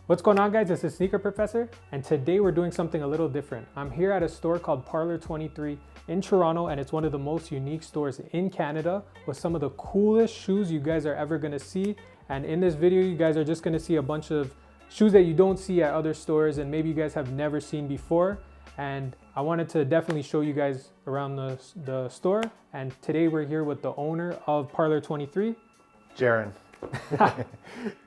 What's going on, guys? This is Sneaker Professor, and today we're doing something a little different. I'm here at a store called Parlor 23 in Toronto, and it's one of the most unique stores in Canada with some of the coolest shoes you guys are ever gonna see. And in this video, you guys are just gonna see a bunch of shoes that you don't see at other stores and maybe you guys have never seen before. And I wanted to definitely show you guys around the store. And today we're here with the owner of Parlor 23, Jaron.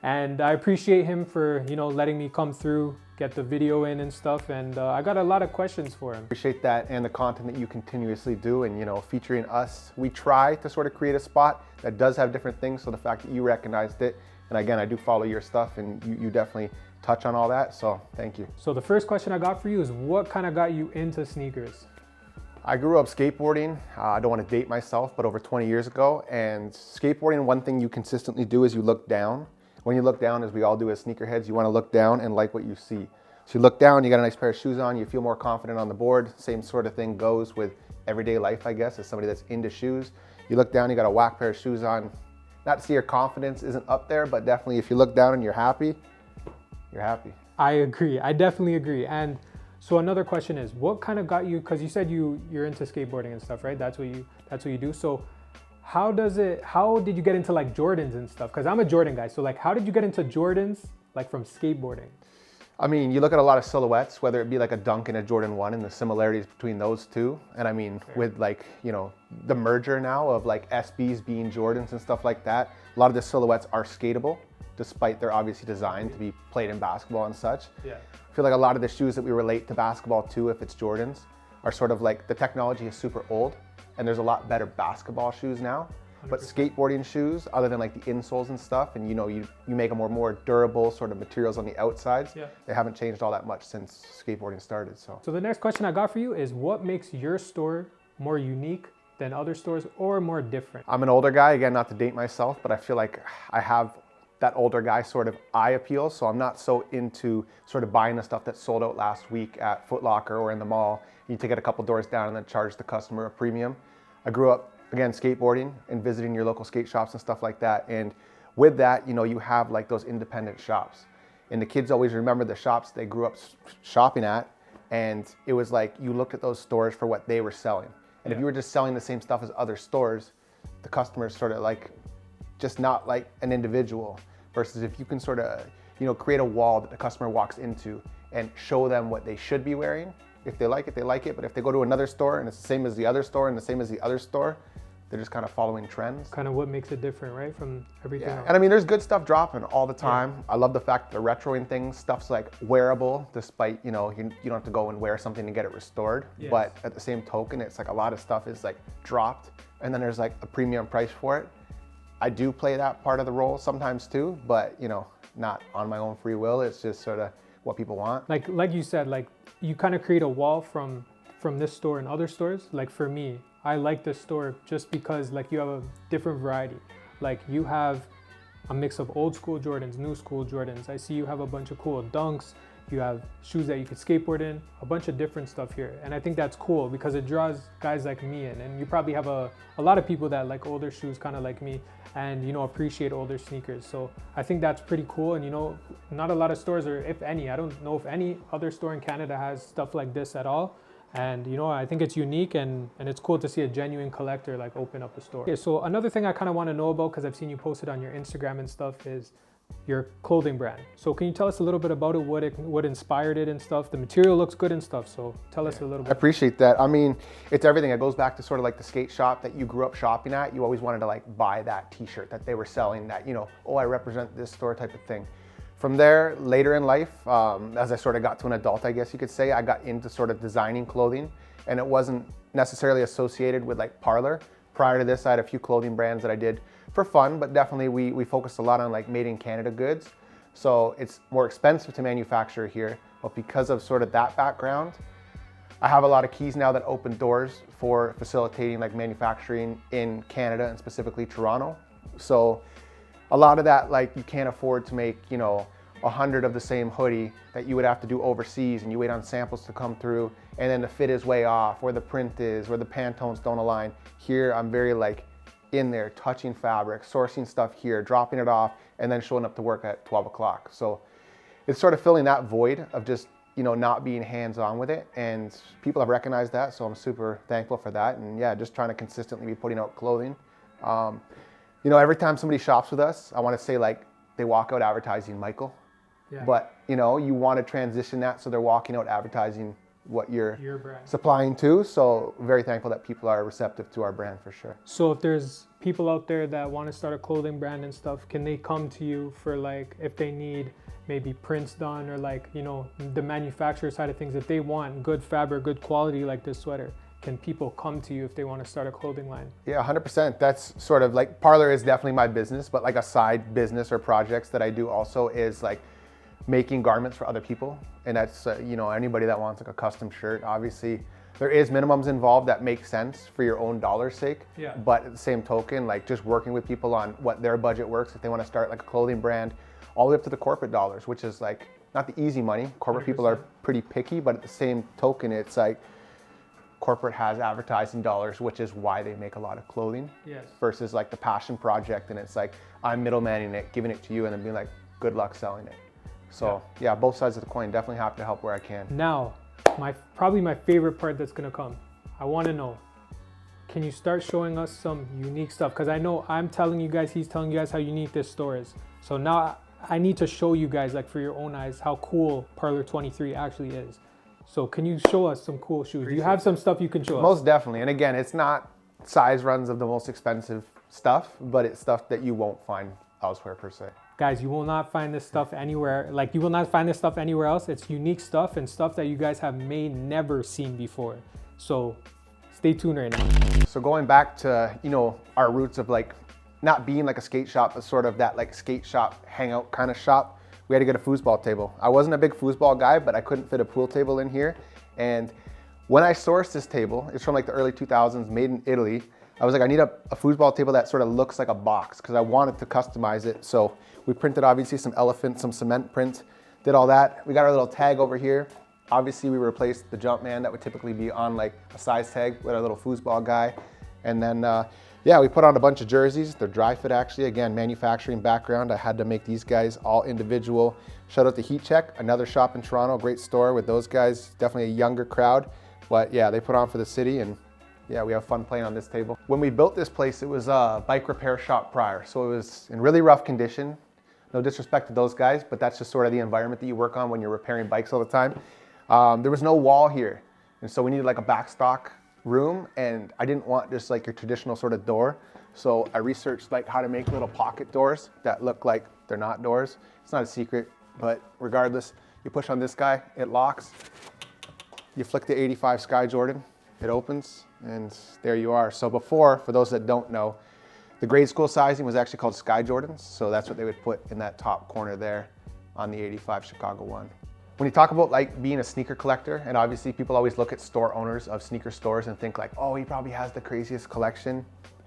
And I appreciate him for, letting me come through, get the video in and stuff. And I got a lot of questions for him. Appreciate that and the content that you continuously do, and featuring us. We try to sort of create a spot that does have different things. So the fact that you recognized it, and again, I do follow your stuff, and you definitely touch on all that. So thank you. So the first question I got for you is, what kind of got you into sneakers? I grew up skateboarding. I don't want to date myself, but over 20 years ago. And skateboarding, one thing you consistently do is you look down. When you look down, as we all do as sneakerheads, you want to look down and like what you see. So you look down, you got a nice pair of shoes on, you feel more confident on the board. Same sort of thing goes with everyday life, I guess, as somebody that's into shoes. You look down, you got a whack pair of shoes on. Not to say your confidence isn't up there, but definitely if you look down and you're happy, you're happy. I agree. I definitely agree. And so another question is, what kind of got you, because you said you're into skateboarding and stuff, right? That's what you do. So how did you get into like Jordans and stuff? Because I'm a Jordan guy. So like, how did you get into Jordans, like from skateboarding? I mean, you look at a lot of silhouettes, whether it be like a Dunk and a Jordan 1 and the similarities between those two. And I mean, with like, the merger now of like SBs being Jordans and stuff like that, a lot of the silhouettes are skatable, despite they're obviously designed to be played in basketball and such. Yeah. I feel like a lot of the shoes that we relate to basketball to, if it's Jordans, are sort of like the technology is super old and there's a lot better basketball shoes now. 100%. But skateboarding shoes, other than like the insoles and stuff, and you make them more durable sort of materials on the outsides, they haven't changed all that much since skateboarding started. So the next question I got for you is, what makes your store more unique than other stores or more different? I'm an older guy, again, not to date myself, but I feel like I have that older guy sort of eye appeal. So I'm not so into sort of buying the stuff that sold out last week at Foot Locker or in the mall. You take it a couple doors down and then charge the customer a premium. I grew up, again, skateboarding and visiting your local skate shops and stuff like that. And with that, you have like those independent shops. And the kids always remember the shops they grew up shopping at. And it was like, you looked at those stores for what they were selling. And if you were just selling the same stuff as other stores, the customers sort of like, just not like an individual. Versus if you can sort of, create a wall that the customer walks into and show them what they should be wearing. If they like it, they like it. But if they go to another store and it's the same as the other store and the same as the other store, they're just kind of following trends. Kind of what makes it different, right, from everything else. And I mean, there's good stuff dropping all the time. I love the fact that they're retroing things. Stuff's like wearable, despite, you don't have to go and wear something to get it restored. Yes. But at the same token, it's like a lot of stuff is like dropped and then there's like a premium price for it. I do play that part of the role sometimes too, but not on my own free will. It's just sort of what people want. Like you said, like you kind of create a wall from this store and other stores. Like for me, I like this store just because like you have a different variety. Like you have a mix of old school Jordans, new school Jordans. I see you have a bunch of cool Dunks. You have shoes that you could skateboard in, a bunch of different stuff here. And I think that's cool because it draws guys like me in. And you probably have a lot of people that like older shoes, kind of like me, and appreciate older sneakers. So I think that's pretty cool. And not a lot of stores, or if any, I don't know if any other store in Canada has stuff like this at all. And I think it's unique and it's cool to see a genuine collector like open up a store. Okay, so another thing I kind of want to know about, because I've seen you post it on your Instagram and stuff, is your clothing brand. So can you tell us a little bit about it, what inspired it and stuff? The material looks good and stuff, so tell us a little bit. I appreciate that. I mean, it's everything. It goes back to sort of like the skate shop that you grew up shopping at. You always wanted to like buy that t-shirt that they were selling, that, oh, I represent this store type of thing. From there, later in life, as I sort of got to an adult, I guess you could say, I got into sort of designing clothing, and it wasn't necessarily associated with like Parlor. Prior to this, I had a few clothing brands that I did for fun, but definitely we focused a lot on like made in Canada goods. So it's more expensive to manufacture here, but because of sort of that background, I have a lot of keys now that open doors for facilitating like manufacturing in Canada and specifically Toronto. So a lot of that, like you can't afford to make, 100 of the same hoodie that you would have to do overseas, and you wait on samples to come through, and then the fit is way off, or the print is, or the Pantones don't align. Here, I'm very like in there, touching fabric, sourcing stuff here, dropping it off, and then showing up to work at 12 o'clock. So it's sort of filling that void of just, you know, not being hands-on with it, and people have recognized that, so I'm super thankful for that. And yeah, just trying to consistently be putting out clothing. You know, every time somebody shops with us, I want to say like they walk out advertising Michael, but you know, you want to transition that so they're walking out advertising what you're supplying to. So very thankful that people are receptive to our brand for sure. So if there's people out there that want to start a clothing brand and stuff, can they come to you for like, if they need maybe prints done or like, you know, the manufacturer side of things, if they want good fabric, good quality like this sweater, can people come to you if they want to start a clothing line? Yeah, 100%. That's sort of like, Parlor is definitely my business, but like a side business or projects that I do also is like making garments for other people. And that's, you know, anybody that wants like a custom shirt, obviously there is minimums involved that make sense for your own dollar's sake. Yeah. But at the same token, like just working with people on what their budget works, if they want to start like a clothing brand, all the way up to the corporate dollars, which is like not the easy money. Corporate 100%. People are pretty picky, but at the same token, it's like corporate has advertising dollars, which is why they make a lot of clothing. Yes. Versus like the passion project, and it's like I'm middlemaning it, giving it to you, and then being like, good luck selling it. So yeah, both sides of the coin. Definitely have to help where I can. Now, probably my favorite part that's gonna come. I want to know, can you start showing us some unique stuff? Because I know I'm telling you guys, he's telling you guys how unique this store is. So now I need to show you guys, like for your own eyes, how cool Parlor 23 actually is. So can you show us some cool shoes? Do you have some stuff you can show us? Most definitely. And again, it's not size runs of the most expensive stuff, but it's stuff that you won't find elsewhere per se. Guys, you will not find this stuff anywhere. Like you will not find this stuff anywhere else. It's unique stuff and stuff that you guys have never seen before. So stay tuned right now. So going back to, you know, our roots of like not being like a skate shop, but sort of that like skate shop hangout kind of shop, we had to get a foosball table. I wasn't a big foosball guy, but I couldn't fit a pool table in here. And when I sourced this table, it's from like the early 2000s, made in Italy. I was like, I need a foosball table that sort of looks like a box because I wanted to customize it. So we printed obviously some elephant, some cement print, did all that. We got our little tag over here. Obviously we replaced the Jumpman that would typically be on like a size tag with our little foosball guy. And then, yeah, we put on a bunch of jerseys. They're dry fit actually. Again, manufacturing background. I had to make these guys all individual. Shout out to Heat Check, another shop in Toronto, great store with those guys. Definitely a younger crowd, but yeah, they put on for the city, and yeah, we have fun playing on this table. When we built this place, it was a bike repair shop prior. So it was in really rough condition. No disrespect to those guys, but that's just sort of the environment that you work on when you're repairing bikes all the time. There was no wall here. And so we needed like a backstock room, and I didn't want just like your traditional sort of door. So I researched like how to make little pocket doors that look like they're not doors. It's not a secret, but regardless, you push on this guy, it locks. You flick the 85 Sky Jordan, it opens, and there you are. So before, for those that don't know, the grade school sizing was actually called Sky Jordans. So that's what they would put in that top corner there on the 85 Chicago 1. When you talk about like being a sneaker collector, and obviously people always look at store owners of sneaker stores and think like, oh, he probably has the craziest collection.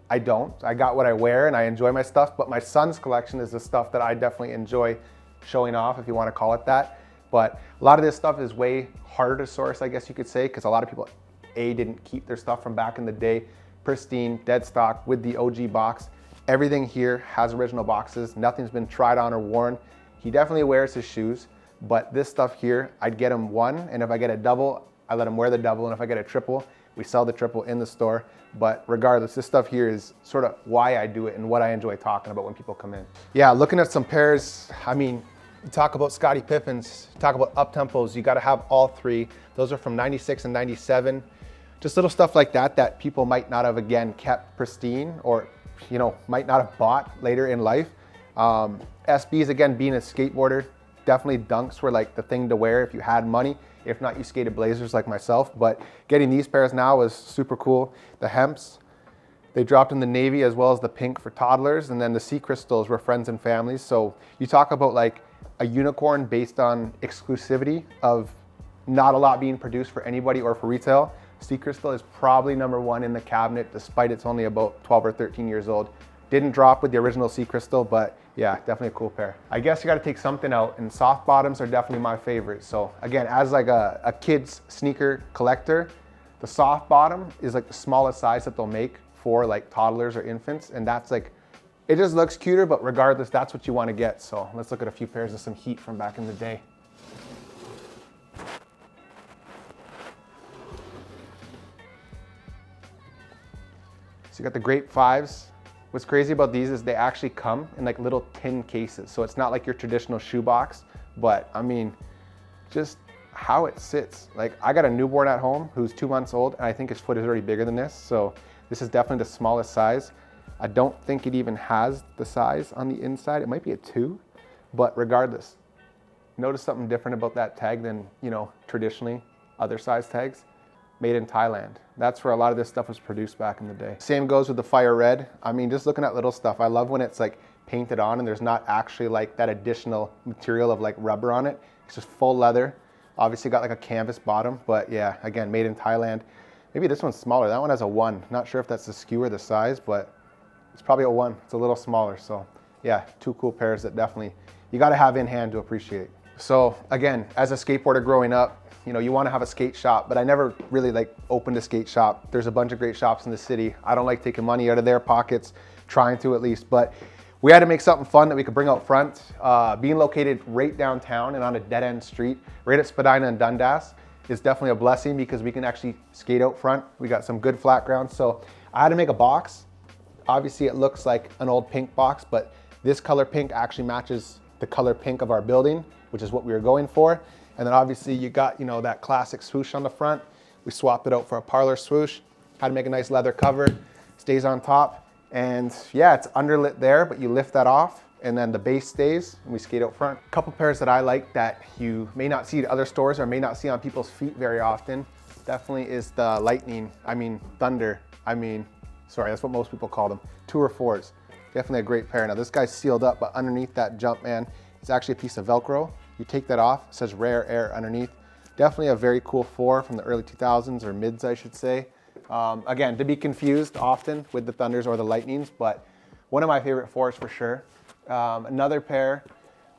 I don't. I got what I wear and I enjoy my stuff, but my son's collection is the stuff that I definitely enjoy showing off, if you want to call it that. But a lot of this stuff is way harder to source, I guess you could say, because a lot of people, didn't keep their stuff from back in the day, pristine, dead stock with the OG box. Everything here has original boxes. Nothing's been tried on or worn. He definitely wears his shoes, but this stuff here, I'd get him one, and if I get a double, I let him wear the double, and if I get a triple, we sell the triple in the store. But regardless, this stuff here is sort of why I do it and what I enjoy talking about when people come in. Yeah, looking at some pairs, I mean, you talk about Scottie Pippens, talk about up-tempos, you gotta have all three. Those are from 96 and 97. Just little stuff like that that people might not have, again, kept pristine or, you know, might not have bought later in life. SBs, again, being a skateboarder, definitely dunks were like the thing to wear if you had money. If not, you skated blazers like myself. But getting these pairs now was super cool. The hemps, they dropped in the navy as well as the pink for toddlers. And then the sea crystals were friends and families. So you talk about like a unicorn based on exclusivity of not a lot being produced for anybody or for retail. Sea crystal is probably #1 in the cabinet, despite it's only about 12 or 13 years old. Didn't drop with the original sea crystal, but yeah, definitely a cool pair. I guess you got to take something out, and soft bottoms are definitely my favorite. So again, as like a kid's sneaker collector, the soft bottom is like the smallest size that they'll make for like toddlers or infants, and that's like, it just looks cuter, but regardless, that's what you want to get. So let's look at a few pairs of some Heat from back in the day. So you got the Grape 5s. What's crazy about these is they actually come in like little tin cases. So it's not like your traditional shoebox, but I mean, just how it sits. Like I got a newborn at home who's 2 months old, and I think his foot is already bigger than this. So this is definitely the smallest size. I don't think it even has the size on the inside. It might be a 2, but regardless, notice something different about that tag than, you know, traditionally other size tags. Made in Thailand. That's where a lot of this stuff was produced back in the day. Same goes with the Fire Red. I mean, just looking at little stuff, I love when it's like painted on and there's not actually like that additional material of like rubber on it. It's just full leather. Obviously got like a canvas bottom, but yeah, again, made in Thailand. Maybe this one's smaller. That one has a 1. Not sure if that's the skew or the size, but it's probably a 1. It's a little smaller. So yeah, 2 cool pairs that definitely you got to have in hand to appreciate. So again, as a skateboarder growing up, you know, you want to have a skate shop, but I never really like opened a skate shop. There's a bunch of great shops in the city. I don't like taking money out of their pockets, trying to at least, but we had to make something fun that we could bring out front. Being located right downtown and on a dead end street, right at Spadina and Dundas, is definitely a blessing because we can actually skate out front. We got some good flat ground. So I had to make a box. Obviously it looks like an old pink box, but this color pink actually matches the color pink of our building, which is what we were going for. And then obviously you got, you know, that classic swoosh on the front. We swapped it out for a Parlor swoosh. Had to make a nice leather cover, stays on top. And yeah, it's underlit there, but you lift that off and then the base stays and we skate out front. A couple pairs that I like that you may not see at other stores or may not see on people's feet very often, definitely is the Thunder. Sorry, that's what most people call them. Tour 4s. Definitely a great pair. Now this guy's sealed up, but underneath that Jumpman, it's actually a piece of Velcro. You take that off, it says Rare Air underneath. Definitely a very cool 4 from the early 2000s, or mids, I should say. Again, to be confused often with the Thunders or the Lightnings, but one of my favorite 4s for sure. Another pair,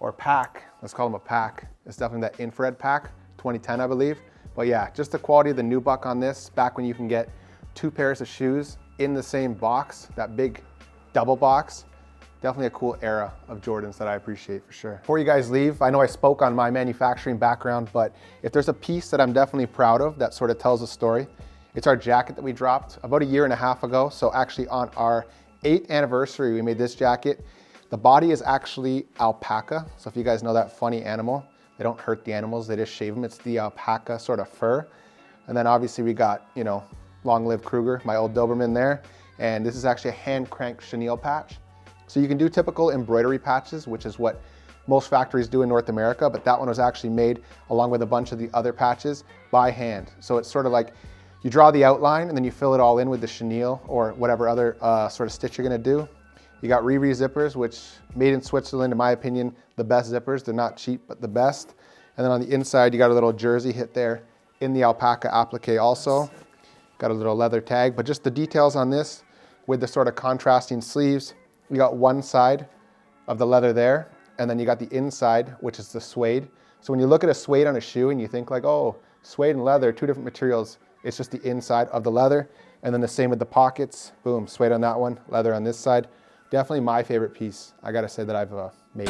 or pack, let's call them a pack, it's definitely that infrared pack, 2010 I believe. But yeah, just the quality of the nubuck on this, back when you can get 2 pairs of shoes in the same box, that big double box. Definitely a cool era of Jordans that I appreciate for sure. Before you guys leave, I know I spoke on my manufacturing background, but if there's a piece that I'm definitely proud of that sort of tells a story, it's our jacket that we dropped about 1.5 years ago. So actually on our 8th anniversary, we made this jacket. The body is actually alpaca. So if you guys know that funny animal, they don't hurt the animals, they just shave them. It's the alpaca sort of fur. And then obviously we got, you know, Long Live Kruger, my old Doberman there. And this is actually a hand cranked chenille patch. So you can do typical embroidery patches, which is what most factories do in North America, but that one was actually made along with a bunch of the other patches by hand. So it's sort of like you draw the outline and then you fill it all in with the chenille or whatever other sort of stitch you're gonna do. You got Riri zippers, which made in Switzerland, in my opinion, the best zippers. They're not cheap, but the best. And then on the inside, you got a little jersey hit there in the alpaca applique also. Got a little leather tag, but just the details on this with the sort of contrasting sleeves. You got one side of the leather there, and then you got the inside, which is the suede. So when you look at a suede on a shoe and you think like, oh, suede and leather, 2 different materials, it's just the inside of the leather. And then the same with the pockets. Boom, suede on that one, leather on this side. Definitely my favorite piece, I gotta say, that I've made.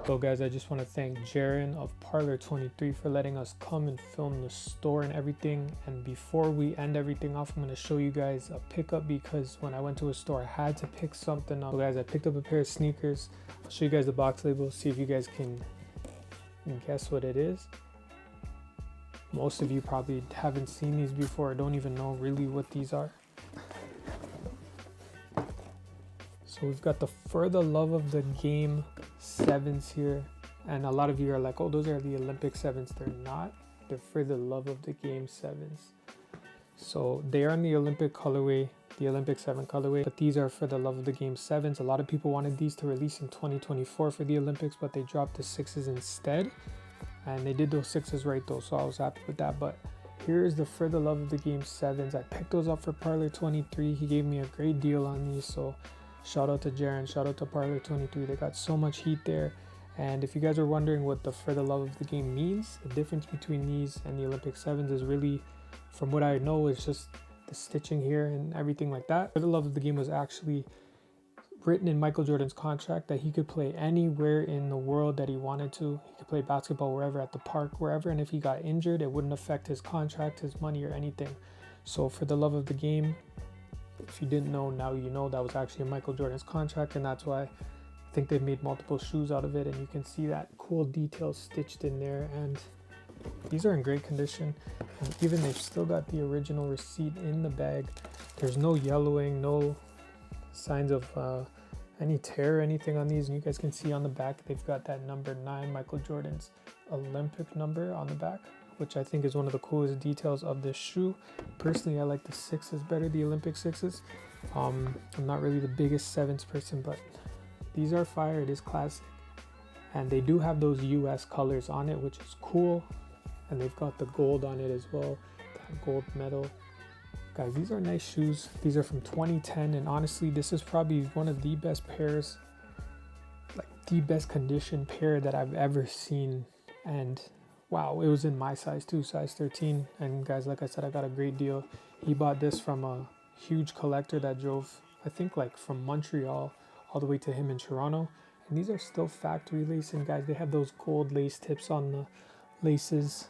So guys, I just want to thank Jaron of Parlor 23 for letting us come and film the store and everything. And before we end everything off, I'm going to show you guys a pickup because when I went to a store, I had to pick something up. So guys, I picked up a pair of sneakers. I'll show you guys the box label, see if you guys can guess what it is. Most of you probably haven't seen these before or don't even know really what these are. So we've got the For the Love of the Game 7s here. And a lot of you are like, oh, those are the Olympic 7s. They're not. They're For the Love of the Game 7s. So they are in the Olympic colorway, the Olympic 7 colorway. But these are For the Love of the Game 7s. A lot of people wanted these to release in 2024 for the Olympics, but they dropped the 6s instead. And they did those 6s right though, so I was happy with that. But here's the For the Love of the Game 7s. I picked those up for Parlor 23. He gave me a great deal on these, so shout out to Jaron, shout out to Parlor 23. They got so much heat there. And if you guys are wondering what the For the Love of the Game means, the difference between these and the Olympic 7s is really, from what I know, is just the stitching here and everything like that. For the Love of the Game was actually written in Michael Jordan's contract that he could play anywhere in the world that he wanted to. He could play basketball wherever, at the park, wherever. And if he got injured, it wouldn't affect his contract, his money, or anything. So For the Love of the Game If you didn't know, now you know. That was actually Michael Jordan's contract, and that's why I think they've made multiple shoes out of it, and you can see that cool detail stitched in there. And these are in great condition, and even they've still got the original receipt in the bag. There's no yellowing, no signs of any tear or anything on these. And you guys can see on the back they've got that number 9, Michael Jordan's Olympic number on the back, which I think is one of the coolest details of this shoe. Personally, I like the 6s better, the Olympic 6s. I'm not really the biggest 7s person, but these are fire. It is classic, and they do have those US colors on it, which is cool. And they've got the gold on it as well, that gold metal. Guys, these are nice shoes. These are from 2010, and honestly, this is probably one of the best pairs, like the best condition pair that I've ever seen. And wow, it was in my size too, size 13. And guys, like I said, I got a great deal. He bought this from a huge collector that drove, I think, like from Montreal all the way to him in Toronto. And these are still factory lace, and guys, they have those gold lace tips on the laces.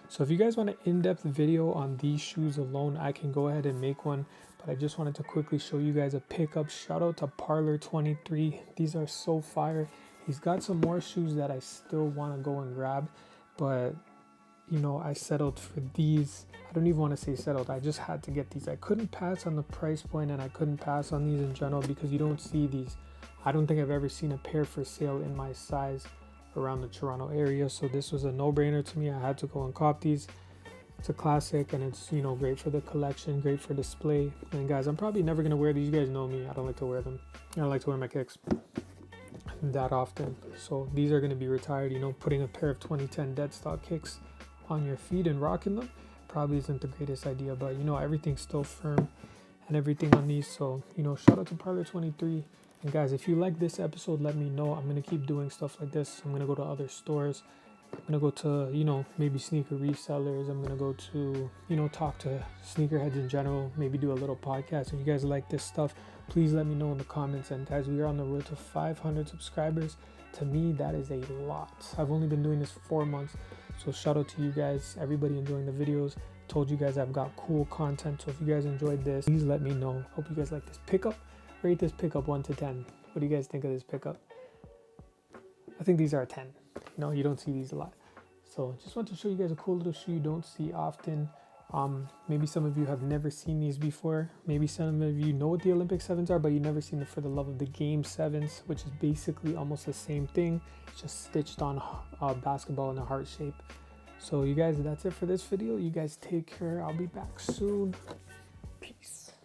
So if you guys want an in-depth video on these shoes alone, I can go ahead and make one, but I just wanted to quickly show you guys a pickup. Shout out to Parlor 23. These are so fire. He's got some more shoes that I still want to go and grab, but you know, I settled for these. I don't even want to say settled, I just had to get these. I couldn't pass on the price point, and I couldn't pass on these in general because you don't see these. I don't think I've ever seen a pair for sale in my size around the Toronto area, so this was a no-brainer to me. I had to go and cop these. It's a classic, and it's, you know, great for the collection, great for display. And guys, I'm probably never gonna wear these. You guys know me, I don't like to wear them. I don't like to wear my kicks that often, so these are gonna be retired. You know, putting a pair of 2010 dead stock kicks on your feet and rocking them probably isn't the greatest idea, but you know, everything's still firm and everything on these. So, you know, shout out to Parlor 23. And guys, if you like this episode, let me know. I'm going to keep doing stuff like this. I'm going to go to other stores. I'm going to go to, you know, maybe sneaker resellers. I'm going to go to, you know, talk to sneakerheads in general. Maybe do a little podcast. If you guys like this stuff, please let me know in the comments. And guys, we are on the road to 500 subscribers. To me, that is a lot. I've only been doing this for 4 months. So shout out to you guys, everybody enjoying the videos. Told you guys I've got cool content. So if you guys enjoyed this, please let me know. Hope you guys like this pickup. Rate this pickup 1 to 10. What do you guys think of this pickup? I think these are a 10. You know, you don't see these a lot. So just want to show you guys a cool little shoe you don't see often. Maybe some of you have never seen these before. Maybe some of you know what the Olympic 7s are, but you've never seen the For the Love of the Game 7s, which is basically almost the same thing. It's just stitched on basketball in a heart shape. So you guys, that's it for this video. You guys take care. I'll be back soon.